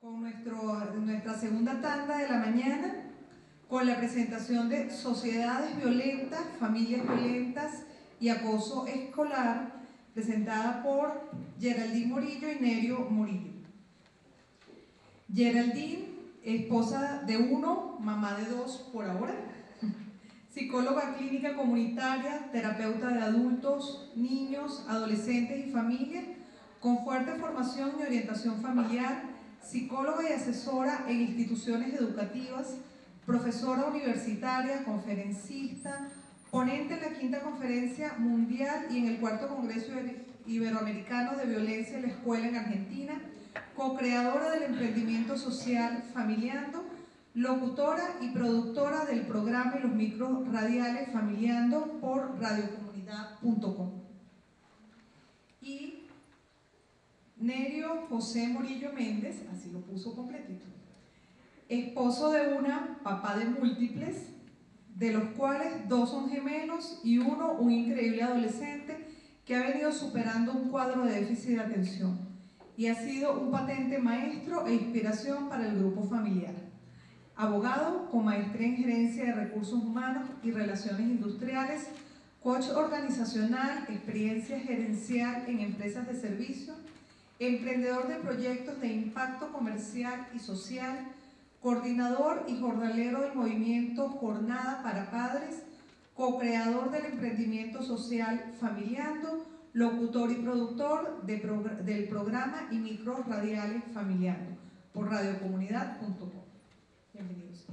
con nuestra segunda tanda de la mañana, con la presentación de Sociedades Violentas, Familias Violentas y Acoso Escolar, presentada por Geraldine Morillo y Nerio Morillo. Geraldine, esposa de uno, mamá de dos por ahora, psicóloga clínica comunitaria, terapeuta de adultos, niños, adolescentes y familias, con fuerte formación y orientación familiar, psicóloga y asesora en instituciones educativas, profesora universitaria, conferencista, ponente en la quinta conferencia mundial y en el cuarto congreso iberoamericano de violencia en la escuela en Argentina, co-creadora del emprendimiento social Familiando, locutora y productora del programa y los micros radiales Familiando por radiocomunidad.com. Y Nerio José Morillo Méndez, así lo puso completito, esposo de una, papá de múltiples, de los cuales dos son gemelos y uno un increíble adolescente que ha venido superando un cuadro de déficit de atención y ha sido un patente maestro e inspiración para el grupo familiar. Abogado con maestría en gerencia de recursos humanos y relaciones industriales, coach organizacional, experiencia gerencial en empresas de servicio, emprendedor de proyectos de impacto comercial y social, coordinador y jornalero del movimiento Jornada para Padres, co-creador del emprendimiento social Familiando, locutor y productor del programa y micros radiales Familiando por radiocomunidad.com. Bienvenidos.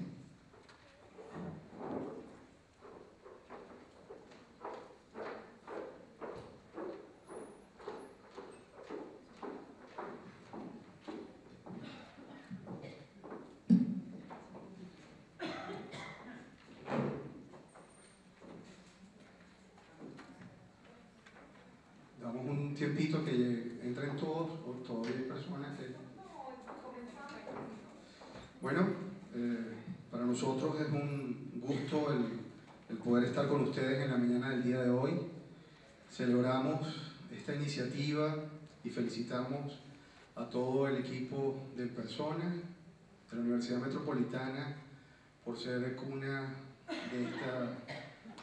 Damos un tiempito que entren todos, o todavía hay personas que... Bueno, para nosotros es un gusto el poder estar con ustedes en la mañana del día de hoy. Celebramos esta iniciativa y felicitamos a todo el equipo de personas de la Universidad Metropolitana por ser cuna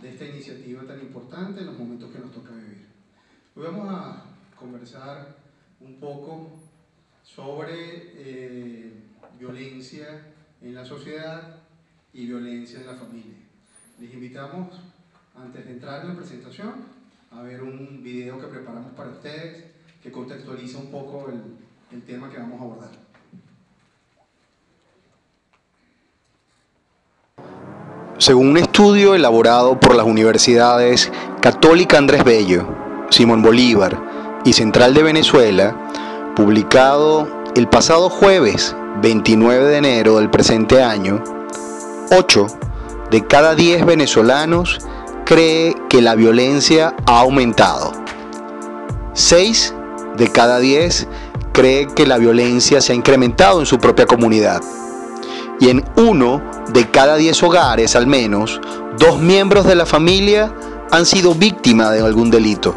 de esta iniciativa tan importante en los momentos que nos toca vivir. Hoy vamos a conversar un poco sobre violencia en la sociedad y violencia en la familia. Les invitamos, antes de entrar en la presentación, a ver un video que preparamos para ustedes que contextualiza un poco el tema que vamos a abordar. Según un estudio elaborado por las universidades Católica Andrés Bello, Simón Bolívar y Central de Venezuela, publicado el pasado jueves 29 de enero del presente año, 8 de cada 10 venezolanos cree que la violencia ha aumentado. 6 de cada 10 cree que la violencia se ha incrementado en su propia comunidad. Y en 1 de cada 10 hogares, al menos, 2 miembros de la familia han sido víctimas de algún delito.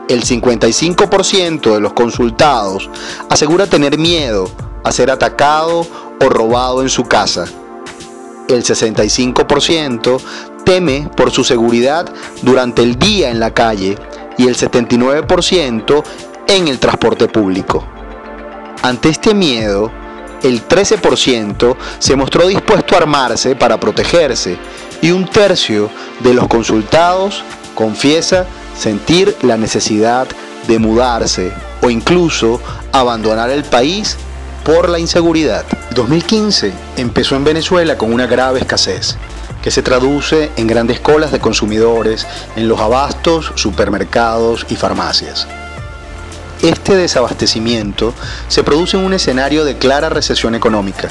El 55% de los consultados asegura tener miedo a ser atacado o robado en su casa. El 65% teme por su seguridad durante el día en la calle y el 79% en el transporte público. Ante este miedo, el 13% se mostró dispuesto a armarse para protegerse y 1/3 de los consultados confiesa sentir la necesidad de mudarse o incluso abandonar el país por la inseguridad. 2015 empezó en Venezuela con una grave escasez que se traduce en grandes colas de consumidores en los abastos, supermercados y farmacias. Este desabastecimiento se produce en un escenario de clara recesión económica,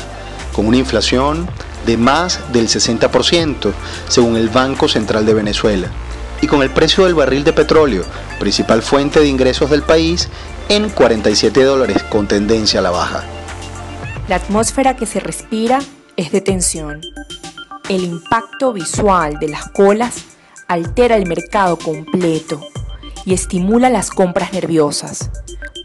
con una inflación de más del 60%, según el Banco Central de Venezuela, y con el precio del barril de petróleo, principal fuente de ingresos del país, en $47 con tendencia a la baja. La atmósfera que se respira es de tensión. El impacto visual de las colas altera el mercado completo y estimula las compras nerviosas,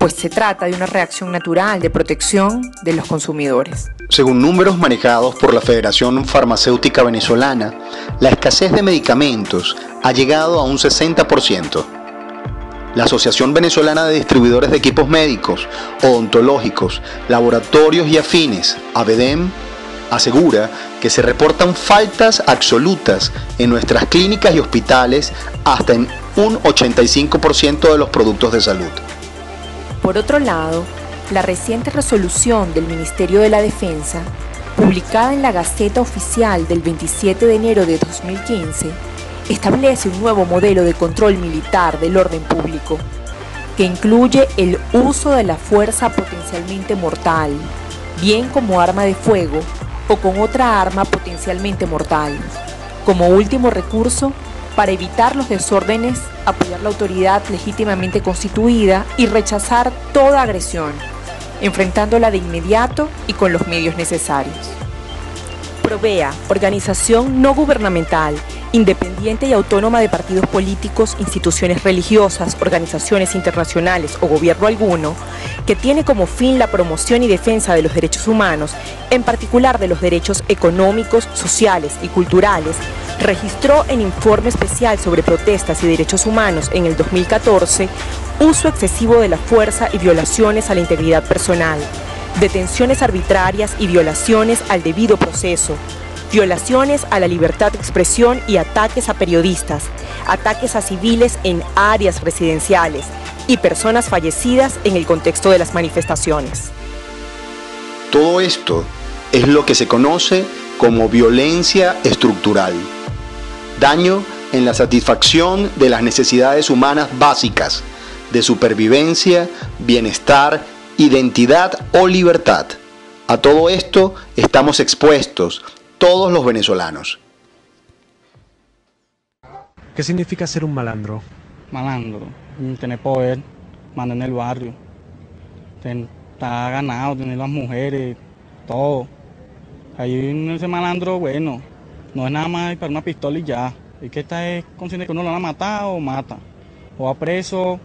pues se trata de una reacción natural de protección de los consumidores. Según números manejados por la Federación Farmacéutica Venezolana, la escasez de medicamentos ha llegado a un 60%. La Asociación Venezolana de Distribuidores de Equipos Médicos, Odontológicos, Laboratorios y Afines, ABEDEM, asegura que se reportan faltas absolutas en nuestras clínicas y hospitales hasta en un 85% de los productos de salud. Por otro lado, la reciente resolución del Ministerio de la Defensa, publicada en la Gaceta Oficial del 27 de enero de 2015, establece un nuevo modelo de control militar del orden público, que incluye el uso de la fuerza potencialmente mortal, bien como arma de fuego o con otra arma potencialmente mortal, como último recurso para evitar los desórdenes, apoyar la autoridad legítimamente constituida y rechazar toda agresión, enfrentándola de inmediato y con los medios necesarios. Provea, organización no gubernamental, independiente y autónoma de partidos políticos, instituciones religiosas, organizaciones internacionales o gobierno alguno, que tiene como fin la promoción y defensa de los derechos humanos, en particular de los derechos económicos, sociales y culturales, registró en informe especial sobre protestas y derechos humanos en el 2014 uso excesivo de la fuerza y violaciones a la integridad personal, detenciones arbitrarias y violaciones al debido proceso, violaciones a la libertad de expresión y ataques a periodistas, ataques a civiles en áreas residenciales y personas fallecidas en el contexto de las manifestaciones. Todo esto es lo que se conoce como violencia estructural. Daño en la satisfacción de las necesidades humanas básicas de supervivencia, bienestar, identidad o libertad. A todo esto estamos expuestos todos los venezolanos. ¿Qué significa ser un malandro? Malandro, tener poder, mandar en el barrio, estar ganado, tener las mujeres, todo. Ahí ese malandro, bueno, no es nada más para una pistola y ya. Es que esta es consciente que uno lo van a matar o mata, o va preso,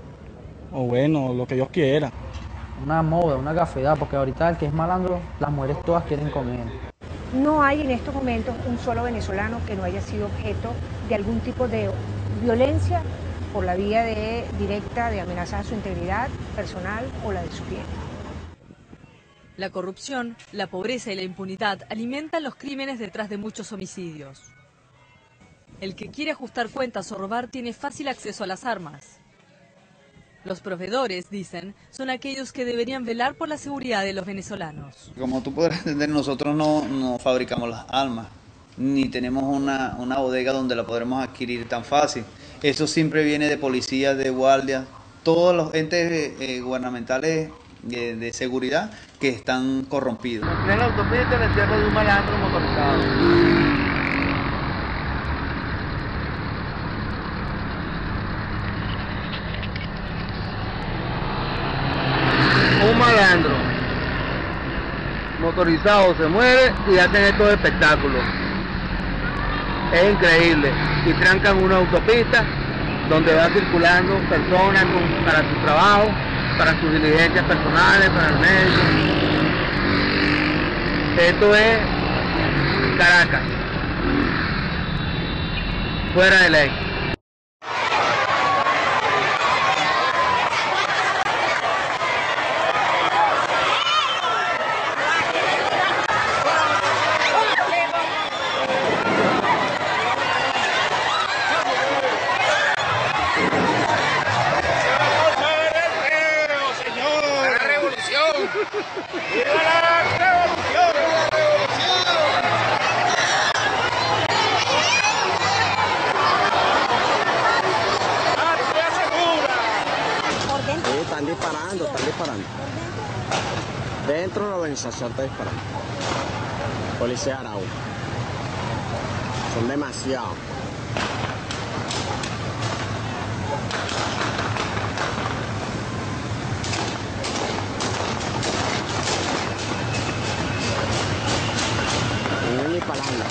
o bueno, lo que Dios quiera. Una moda, una gafedad, porque ahorita el que es malandro, las mujeres todas quieren con él. No hay en estos momentos un solo venezolano que no haya sido objeto de algún tipo de violencia por la vía directa de amenazas a su integridad personal o la de su cliente. La corrupción, la pobreza y la impunidad alimentan los crímenes detrás de muchos homicidios. El que quiere ajustar cuentas o robar tiene fácil acceso a las armas. Los proveedores, dicen, son aquellos que deberían velar por la seguridad de los venezolanos. Como tú podrás entender, nosotros no fabricamos las armas, ni tenemos una bodega donde la podremos adquirir tan fácil. Esto siempre viene de policías, de guardias, todos los entes gubernamentales de seguridad que están corrompidos. En la autopista el encierro de un malandro motorizado. Un malandro motorizado se mueve y hacen estos espectáculos. Es increíble. Y trancan una autopista donde va circulando personas para su trabajo, para sus diligencias personales, para el médico. Esto es Caracas. Fuera de ley. Están disparando. Dentro de la organización está disparando. Policía Arau. Son demasiados. No ni parando.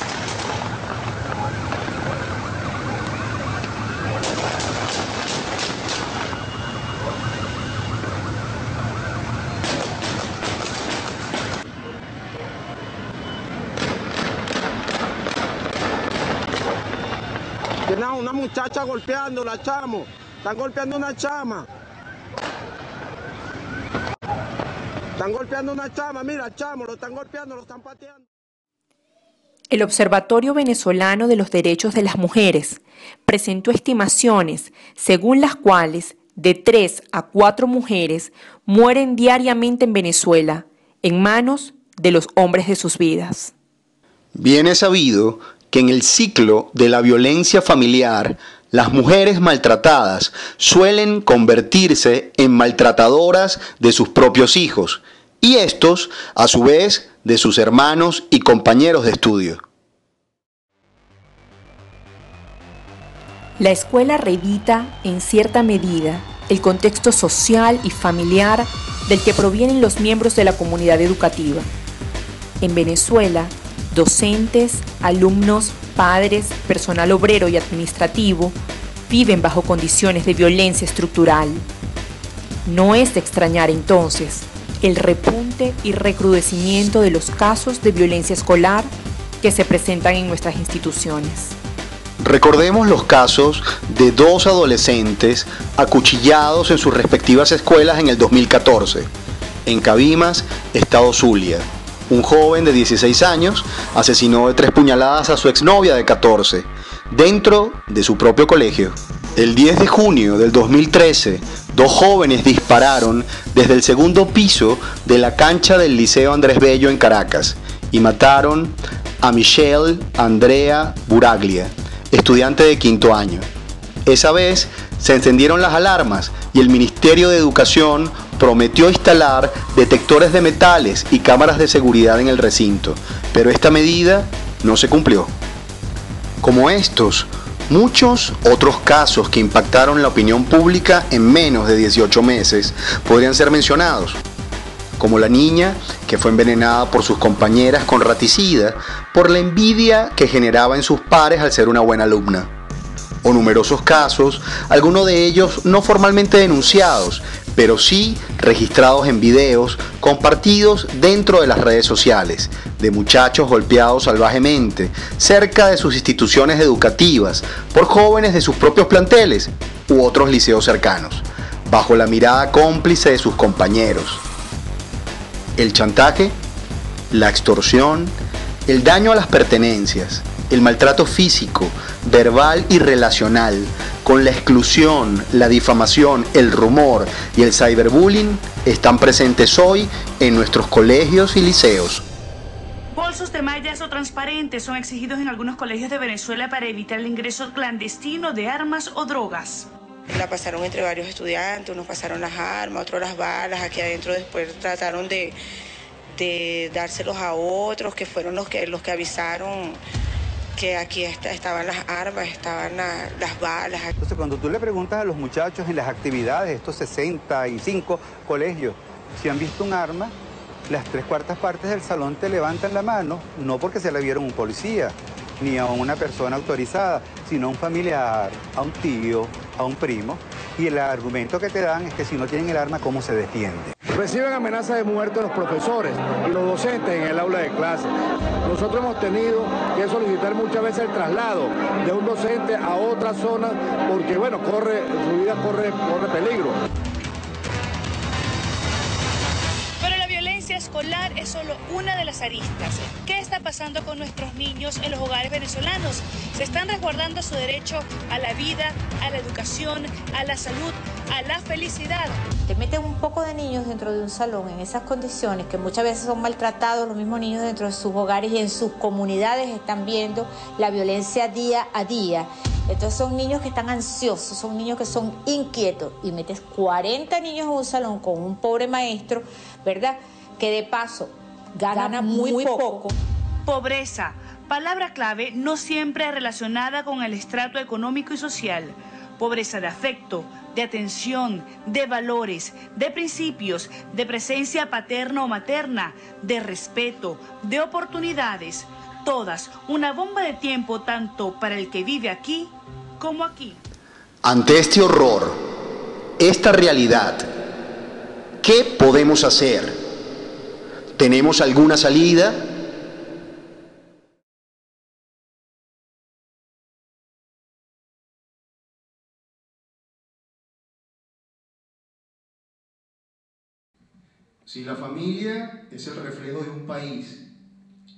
una muchacha golpeándola, chamo. Están golpeando una chama. Están golpeando una chama, mira, chamo, lo están golpeando, lo están pateando. El Observatorio Venezolano de los Derechos de las Mujeres presentó estimaciones según las cuales de 3 a 4 mujeres mueren diariamente en Venezuela en manos de los hombres de sus vidas. Bien es sabido que en el ciclo de la violencia familiar, las mujeres maltratadas suelen convertirse en maltratadoras de sus propios hijos y estos, a su vez, de sus hermanos y compañeros de estudio. La escuela reedita, en cierta medida, el contexto social y familiar del que provienen los miembros de la comunidad educativa. En Venezuela, docentes, alumnos, padres, personal obrero y administrativo viven bajo condiciones de violencia estructural. No es de extrañar entonces el repunte y recrudecimiento de los casos de violencia escolar que se presentan en nuestras instituciones. Recordemos los casos de 2 adolescentes acuchillados en sus respectivas escuelas en el 2014. En Cabimas, estado Zulia, un joven de 16 años asesinó de 3 puñaladas a su exnovia de 14, dentro de su propio colegio. El 10 de junio del 2013, 2 jóvenes dispararon desde el segundo piso de la cancha del Liceo Andrés Bello en Caracas y mataron a Michelle Andrea Buraglia, estudiante de 5º año. Esa vez se encendieron las alarmas y el Ministerio de Educación prometió instalar detectores de metales y cámaras de seguridad en el recinto, pero esta medida no se cumplió. Como estos, muchos otros casos que impactaron la opinión pública en menos de 18 meses podrían ser mencionados, como la niña que fue envenenada por sus compañeras con raticida por la envidia que generaba en sus pares al ser una buena alumna, o numerosos casos, algunos de ellos no formalmente denunciados, pero sí registrados en videos compartidos dentro de las redes sociales, de muchachos golpeados salvajemente cerca de sus instituciones educativas por jóvenes de sus propios planteles u otros liceos cercanos, bajo la mirada cómplice de sus compañeros. El chantaje, la extorsión, el daño a las pertenencias, el maltrato físico, verbal y relacional, con la exclusión, la difamación, el rumor y el cyberbullying están presentes hoy en nuestros colegios y liceos. Bolsos de mallas o transparentes son exigidos en algunos colegios de Venezuela para evitar el ingreso clandestino de armas o drogas. La pasaron entre varios estudiantes, unos pasaron las armas, otros las balas, aquí adentro después trataron de dárselos a otros, que fueron los que avisaron que aquí estaban las armas, estaban las balas. Entonces, cuando tú le preguntas a los muchachos en las actividades de estos 65 colegios si han visto un arma, las 3/4 partes del salón te levantan la mano, no porque se la vieron a un policía, ni a una persona autorizada, sino a un familiar, a un tío, a un primo. Y el argumento que te dan es que si no tienen el arma, ¿cómo se defiende? Reciben amenazas de muerte los profesores y los docentes en el aula de clase. Nosotros hemos tenido que solicitar muchas veces el traslado de un docente a otra zona porque, bueno, su vida corre peligro. Pero la violencia escolar es solo una de las aristas. ¿Qué está pasando con nuestros niños en los hogares venezolanos? ¿Se están resguardando su derecho a la vida, a la educación, a la salud, a la felicidad? Te meten un poco de niños dentro de un salón en esas condiciones que muchas veces son maltratados, los mismos niños dentro de sus hogares y en sus comunidades están viendo la violencia día a día. Entonces son niños que están ansiosos, son niños que son inquietos y metes 40 niños en un salón con un pobre maestro, ¿verdad? Que de paso gana muy poco. Pobreza, palabra clave no siempre relacionada con el estrato económico y social. Pobreza de afecto, de atención, de valores, de principios, de presencia paterna o materna, de respeto, de oportunidades. Todas una bomba de tiempo tanto para el que vive aquí como aquí. Ante este horror, esta realidad, ¿qué podemos hacer? ¿Tenemos alguna salida? Si la familia es el reflejo de un país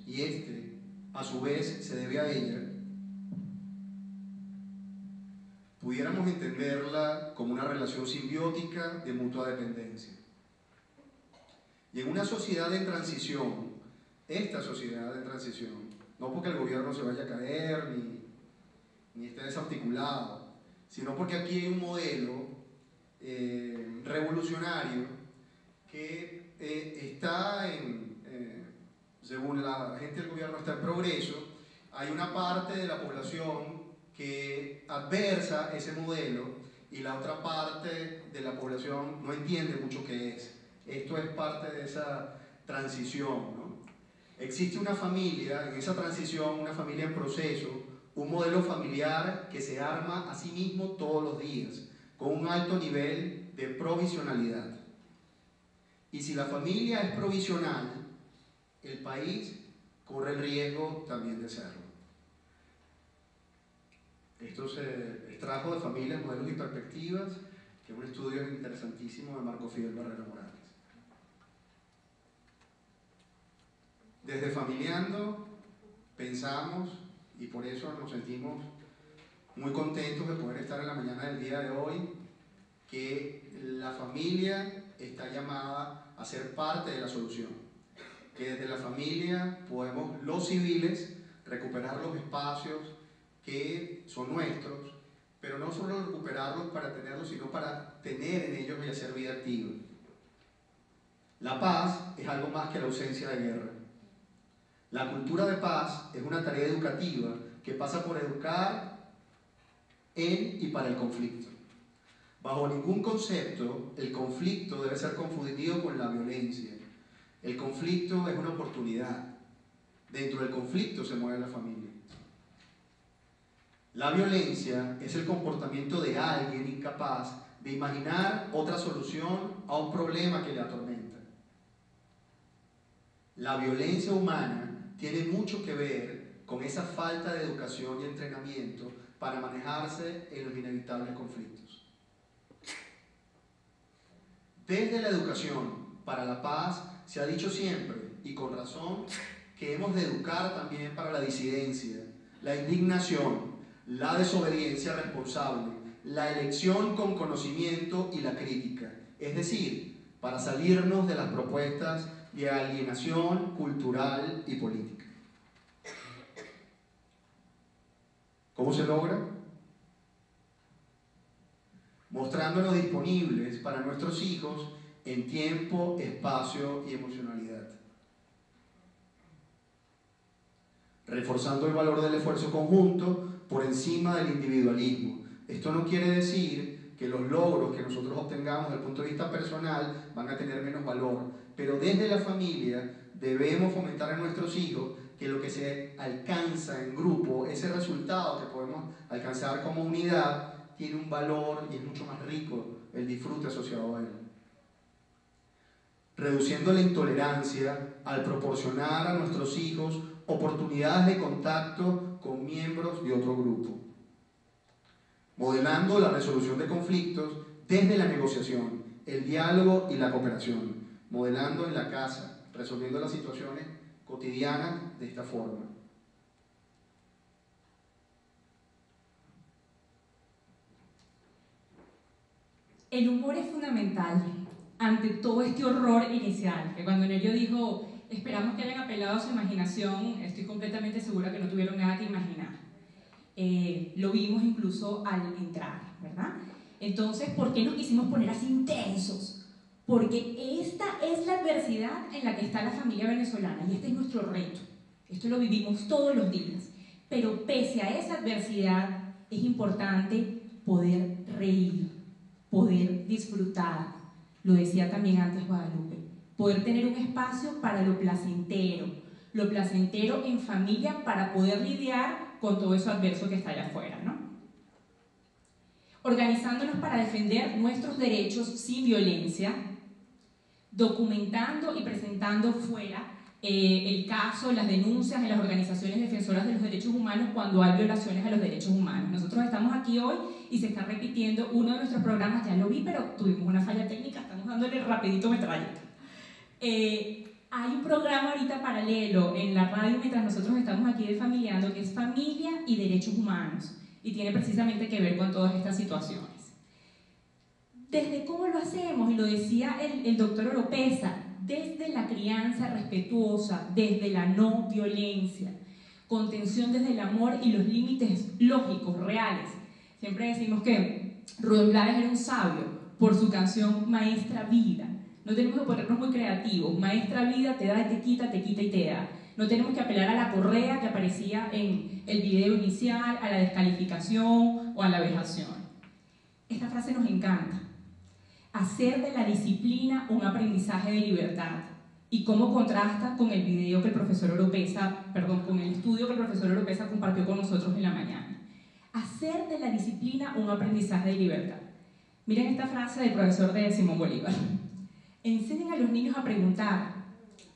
y este, a su vez, se debe a ella, pudiéramos entenderla como una relación simbiótica de mutua dependencia. Y en una sociedad en transición, esta sociedad en transición, no porque el gobierno se vaya a caer ni esté desarticulado, sino porque aquí hay un modelo revolucionario que está según la gente del gobierno, está en progreso. Hay una parte de la población que adversa ese modelo y la otra parte de la población no entiende mucho qué es. Esto es parte de esa transición, ¿no? Existe una familia, en esa transición, una familia en proceso, un modelo familiar que se arma a sí mismo todos los días, con un alto nivel de provisionalidad. Y si la familia es provisional, el país corre el riesgo también de serlo. Esto se extrajo de Familias, Modelos y Perspectivas, que es un estudio interesantísimo de Marco Fidel Barrera Morales. Desde Familiando pensamos, y por eso nos sentimos muy contentos de poder estar en la mañana del día de hoy, que la familia está llamada a ser parte de la solución, que desde la familia podemos los civiles recuperar los espacios que son nuestros, pero no solo recuperarlos para tenerlos, sino para tener en ellos y hacer vida activa. La paz es algo más que la ausencia de guerra. La cultura de paz es una tarea educativa que pasa por educar en y para el conflicto. Bajo ningún concepto, el conflicto debe ser confundido con la violencia. El conflicto es una oportunidad. Dentro del conflicto se mueve la familia. La violencia es el comportamiento de alguien incapaz de imaginar otra solución a un problema que le atormenta. La violencia humana tiene mucho que ver con esa falta de educación y entrenamiento para manejarse en los inevitables conflictos. Desde la educación para la paz se ha dicho siempre, y con razón, que hemos de educar también para la disidencia, la indignación, la desobediencia responsable, la elección con conocimiento y la crítica, es decir, para salirnos de las propuestas de alienación cultural y política. ¿Cómo se logra? Mostrándonos disponibles para nuestros hijos en tiempo, espacio y emocionalidad. Reforzando el valor del esfuerzo conjunto por encima del individualismo. Esto no quiere decir que los logros que nosotros obtengamos desde el punto de vista personal van a tener menos valor, pero desde la familia debemos fomentar en nuestros hijos que lo que se alcanza en grupo, ese resultado que podemos alcanzar como unidad, tiene un valor y es mucho más rico el disfrute asociado a él. Reduciendo la intolerancia al proporcionar a nuestros hijos oportunidades de contacto con miembros de otro grupo. Modelando la resolución de conflictos desde la negociación, el diálogo y la cooperación. Modelando en la casa, resolviendo las situaciones cotidianas de esta forma. El humor es fundamental ante todo este horror inicial, que cuando Nerio dijo esperamos que hayan apelado a su imaginación, estoy completamente segura que no tuvieron nada que imaginar. Lo vimos incluso al entrar, ¿verdad? Entonces, ¿por qué nos quisimos poner así intensos? Porque esta es la adversidad en la que está la familia venezolana y este es nuestro reto. Esto lo vivimos todos los días. Pero pese a esa adversidad, es importante poder reír, poder disfrutar. Lo decía también antes Guadalupe. Poder tener un espacio para lo placentero en familia para poder lidiar con todo eso adverso que está allá afuera, ¿no? Organizándonos para defender nuestros derechos sin violencia, documentando y presentando fuera el caso, las denuncias en las organizaciones defensoras de los derechos humanos cuando hay violaciones a los derechos humanos. Nosotros estamos aquí hoy y se está repitiendo uno de nuestros programas, ya lo vi, pero tuvimos una falla técnica, estamos dándole rapidito metralleta. Hay un programa ahorita paralelo en la radio mientras nosotros estamos aquí de Familiando, que es Familia y Derechos Humanos, y tiene precisamente que ver con todas estas situaciones. Desde cómo lo hacemos, y lo decía el doctor Oropesa, desde la crianza respetuosa, desde la no violencia, contención desde el amor y los límites lógicos, reales. Siempre decimos que Rubén Blades era un sabio por su canción Maestra Vida. No tenemos que ponernos muy creativos. Maestra Vida te da y te quita y te da. No tenemos que apelar a la correa que aparecía en el video inicial, a la descalificación o a la vejación. Esta frase nos encanta. Hacer de la disciplina un aprendizaje de libertad. Y cómo contrasta con el video que el profesor Oropesa, con el estudio que el profesor Oropesa compartió con nosotros en la mañana. Hacer de la disciplina un aprendizaje de libertad. Miren esta frase del profesor de Simón Bolívar. Enseñen a los niños a preguntar,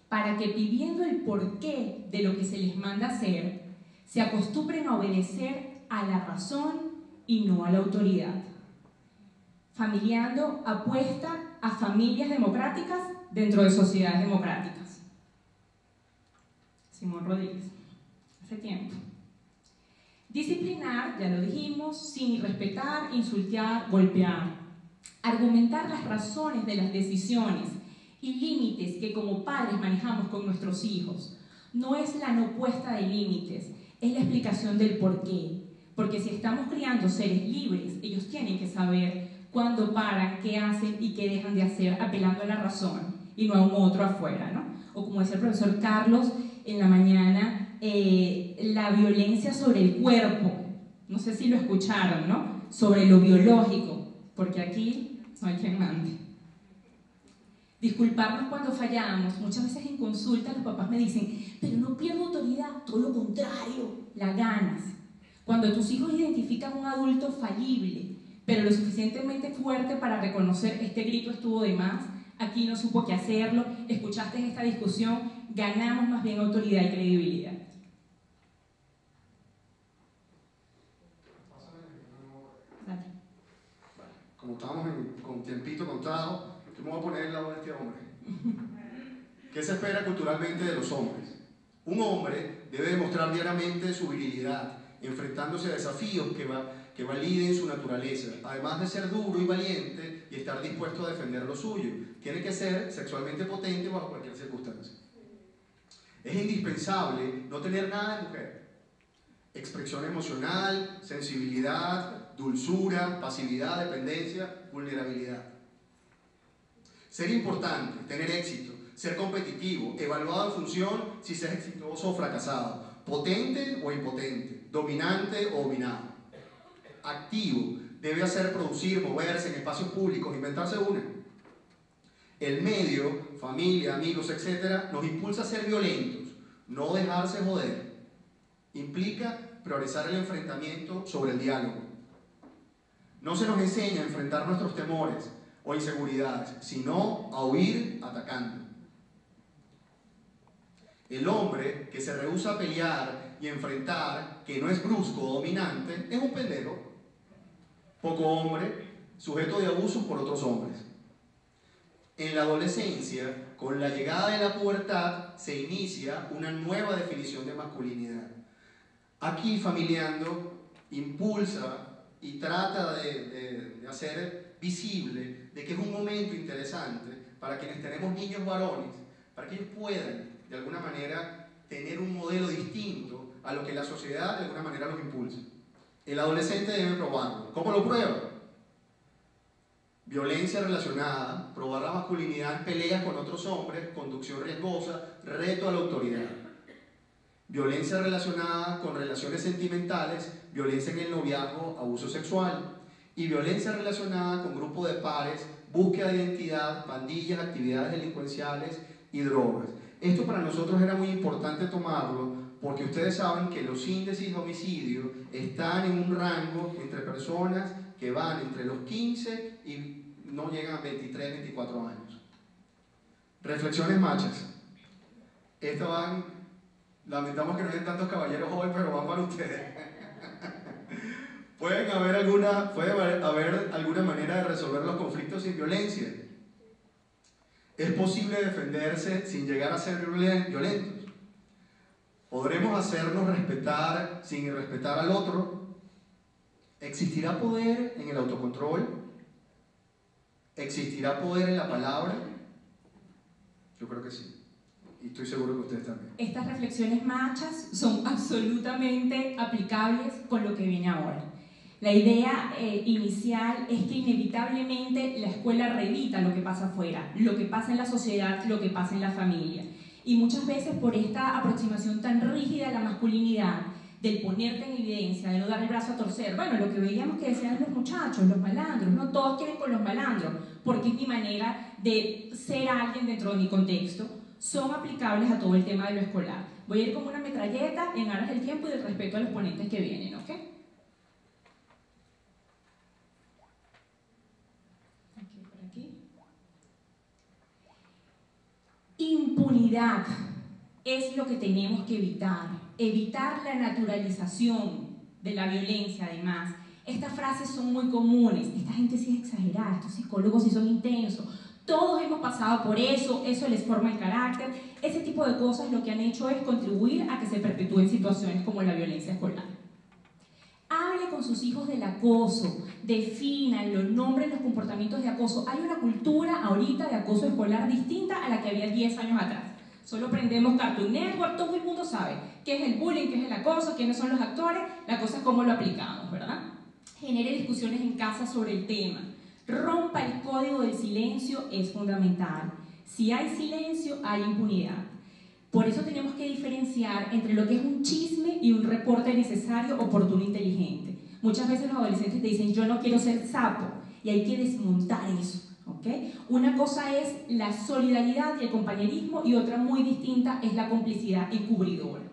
para que pidiendo el porqué de lo que se les manda hacer, se acostumbren a obedecer a la razón y no a la autoridad. Familiando apuesta a familias democráticas dentro de sociedades democráticas. Simón Rodríguez, hace tiempo. Disciplinar, ya lo dijimos, sin irrespetar, insultar, golpear. Argumentar las razones de las decisiones y límites que como padres manejamos con nuestros hijos. No es la no puesta de límites, es la explicación del por qué. Porque si estamos criando seres libres, ellos tienen que saber cuándo paran, qué hacen y qué dejan de hacer, apelando a la razón y no a un otro afuera, ¿no? O como decía el profesor Carlos en la mañana, la violencia sobre el cuerpo, no sé si lo escucharon, ¿no? Sobre lo biológico, porque aquí no hay quien mande. Disculparnos cuando fallamos. Muchas veces en consulta los papás me dicen, pero no pierdo autoridad, todo lo contrario, la ganas. Cuando tus hijos identifican un adulto falible, pero lo suficientemente fuerte para reconocer este grito estuvo de más, aquí no supo qué hacerlo, escuchaste esta discusión, ganamos más bien autoridad y credibilidad. Como estamos con tiempito contado, yo me voy a poner en lado de este hombre. ¿Qué se espera culturalmente de los hombres? Un hombre debe demostrar diariamente su virilidad, enfrentándose a desafíos que validen su naturaleza, además de ser duro y valiente y estar dispuesto a defender lo suyo. Tiene que ser sexualmente potente bajo cualquier circunstancia. Es indispensable no tener nada de mujer. Expresión emocional, sensibilidad, dulzura, pasividad, dependencia, vulnerabilidad. Ser importante, tener éxito, ser competitivo, evaluado en función si ser exitoso o fracasado, potente o impotente, dominante o dominado. Activo, debe hacer producir, moverse en espacios públicos, inventarse una. El medio, familia, amigos, etc., nos impulsa a ser violentos, no dejarse joder. Implica priorizar el enfrentamiento sobre el diálogo. No se nos enseña a enfrentar nuestros temores o inseguridades, sino a huir atacando. El hombre que se rehúsa a pelear y enfrentar, que no es brusco o dominante, es un pendejo. Poco hombre, sujeto de abusos por otros hombres. En la adolescencia, con la llegada de la pubertad, se inicia una nueva definición de masculinidad. Aquí, Familiando impulsa y trata de hacer visible de que es un momento interesante para quienes tenemos niños varones, para que ellos puedan, de alguna manera, tener un modelo distinto a lo que la sociedad, de alguna manera, los impulsa. El adolescente debe probarlo. ¿Cómo lo prueba? Violencia relacionada, probar la masculinidad en peleas con otros hombres, conducción riesgosa, reto a la autoridad. Violencia relacionada con relaciones sentimentales, violencia en el noviazgo, abuso sexual. Y violencia relacionada con grupo de pares, búsqueda de identidad, pandillas, actividades delincuenciales y drogas. Esto para nosotros era muy importante tomarlo porque ustedes saben que los índices de homicidio están en un rango entre personas que van entre los 15 y no llegan a 23, 24 años. Reflexiones machas. Estas van, lamentamos que no hayan tantos caballeros hoy, pero van para ustedes. Puede haber alguna manera de resolver los conflictos sin violencia. Es posible defenderse sin llegar a ser violentos. ¿Podremos hacernos respetar sin irrespetar al otro? ¿Existirá poder en el autocontrol? ¿Existirá poder en la palabra? Yo creo que sí. Y estoy seguro que ustedes también. Estas reflexiones machas son absolutamente aplicables con lo que viene ahora. La idea inicial es que inevitablemente la escuela revita lo que pasa afuera, lo que pasa en la sociedad, lo que pasa en la familia. Y muchas veces por esta aproximación tan rígida a la masculinidad, del ponerte en evidencia, de no dar el brazo a torcer, bueno, lo que veíamos que decían los muchachos, los malandros, no todos quieren con los malandros, porque es mi manera de ser alguien dentro de mi contexto, son aplicables a todo el tema de lo escolar. Voy a ir como una metralleta en aras del tiempo y del respeto a los ponentes que vienen, ¿ok? Impunidad es lo que tenemos que evitar la naturalización de la violencia. Además, estas frases son muy comunes, esta gente sí es exagerada, estos psicólogos sí son intensos, todos hemos pasado por eso les forma el carácter. Ese tipo de cosas lo que han hecho es contribuir a que se perpetúen situaciones como la violencia escolar. Hable con sus hijos del acoso, defínanlo, nombren los comportamientos de acoso. Hay una cultura ahorita de acoso escolar distinta a la que había 10 años atrás. Solo aprendemos Cartoon Network, todo el mundo sabe qué es el bullying, qué es el acoso, quiénes son los actores, la cosa es cómo lo aplicamos, ¿verdad? Genere discusiones en casa sobre el tema. Rompa el código del silencio, es fundamental. Si hay silencio, hay impunidad. Por eso tenemos que diferenciar entre lo que es un chisme y un reporte necesario, oportuno e inteligente. Muchas veces los adolescentes te dicen, yo no quiero ser sapo, y hay que desmontar eso. ¿Okay? Una cosa es la solidaridad y el compañerismo, y otra muy distinta es la complicidad encubridora.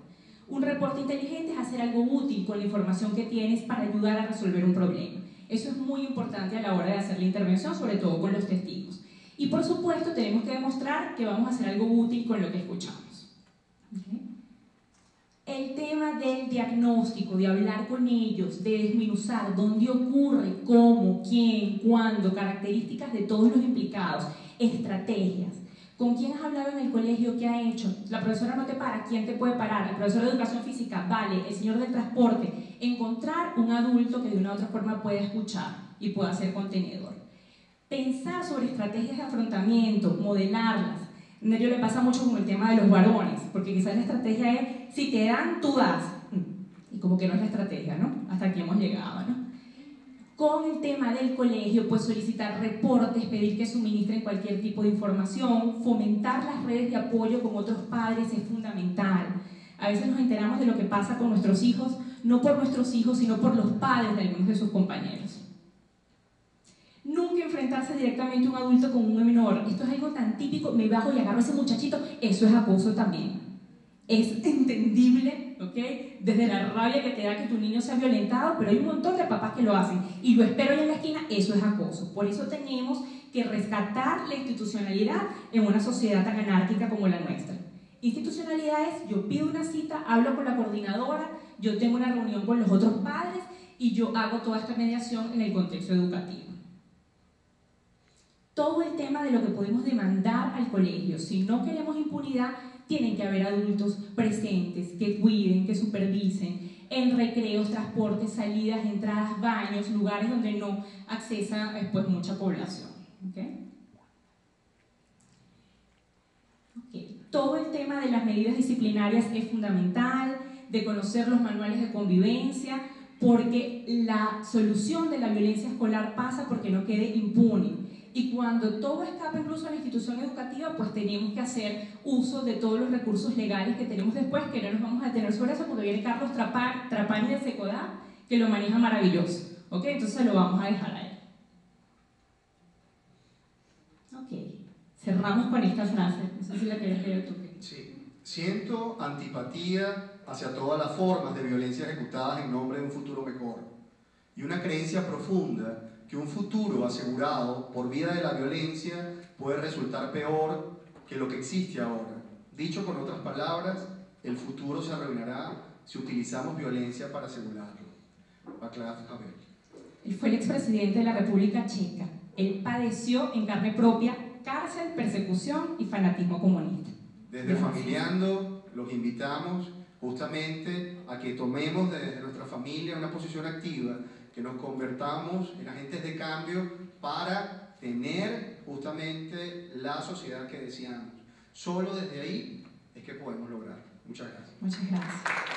Un reporte inteligente es hacer algo útil con la información que tienes para ayudar a resolver un problema. Eso es muy importante a la hora de hacer la intervención, sobre todo con los testigos. Y por supuesto tenemos que demostrar que vamos a hacer algo útil con lo que escuchamos. ¿Okay? El tema del diagnóstico, de hablar con ellos, de desmenuzar dónde ocurre, cómo, quién, cuándo, características de todos los implicados, estrategias. ¿Con quién has hablado en el colegio? ¿Qué ha hecho? La profesora no te para, ¿quién te puede parar? La profesora de educación física, vale, el señor del transporte. Encontrar un adulto que de una u otra forma pueda escuchar y pueda ser contenedor. Pensar sobre estrategias de afrontamiento, modelarlas. A ello le pasa mucho con el tema de los varones, porque quizás la estrategia es, si te dan, tú das. Y como que no es la estrategia, ¿no? Hasta aquí hemos llegado, ¿no? Con el tema del colegio, pues solicitar reportes, pedir que suministren cualquier tipo de información, fomentar las redes de apoyo con otros padres es fundamental. A veces nos enteramos de lo que pasa con nuestros hijos, no por nuestros hijos, sino por los padres de algunos de sus compañeros. Nunca enfrentarse directamente a un adulto con un menor. Esto es algo tan típico, me bajo y agarro a ese muchachito, eso es acoso también. Es entendible, ¿ok? Desde la rabia que te da que tu niño sea violentado, pero hay un montón de papás que lo hacen y lo espero ahí en la esquina, eso es acoso. Por eso tenemos que rescatar la institucionalidad en una sociedad tan anárquica como la nuestra. Institucionalidad es, yo pido una cita, hablo con la coordinadora, yo tengo una reunión con los otros padres y yo hago toda esta mediación en el contexto educativo. Todo el tema de lo que podemos demandar al colegio, si no queremos impunidad, tienen que haber adultos presentes, que cuiden, que supervisen, en recreos, transportes, salidas, entradas, baños, lugares donde no accesa pues, mucha población. ¿Okay? Okay. Todo el tema de las medidas disciplinarias es fundamental, de conocer los manuales de convivencia, porque la solución de la violencia escolar pasa porque no quede impune. Y cuando todo escapa incluso a la institución educativa, pues tenemos que hacer uso de todos los recursos legales que tenemos después, que no nos vamos a detener sobre eso porque viene Carlos Trapani de Secodá, que lo maneja maravilloso. ¿Ok? Entonces lo vamos a dejar ahí. Ok. Cerramos con esta frase. No sé si la quieres leer tú. Sí. Siento antipatía hacia todas las formas de violencia ejecutadas en nombre de un futuro mejor. Y una creencia profunda que un futuro asegurado por vía de la violencia puede resultar peor que lo que existe ahora. Dicho con otras palabras, el futuro se arruinará si utilizamos violencia para asegurarlo. Václav Havel. Él fue el expresidente de la República Checa. Él padeció en carne propia cárcel, persecución y fanatismo comunista. Desde Familiando los invitamos justamente a que tomemos desde nuestra familia una posición activa, que nos convertamos en agentes de cambio para tener justamente la sociedad que deseamos. Solo desde ahí es que podemos lograrlo. Muchas gracias. Muchas gracias.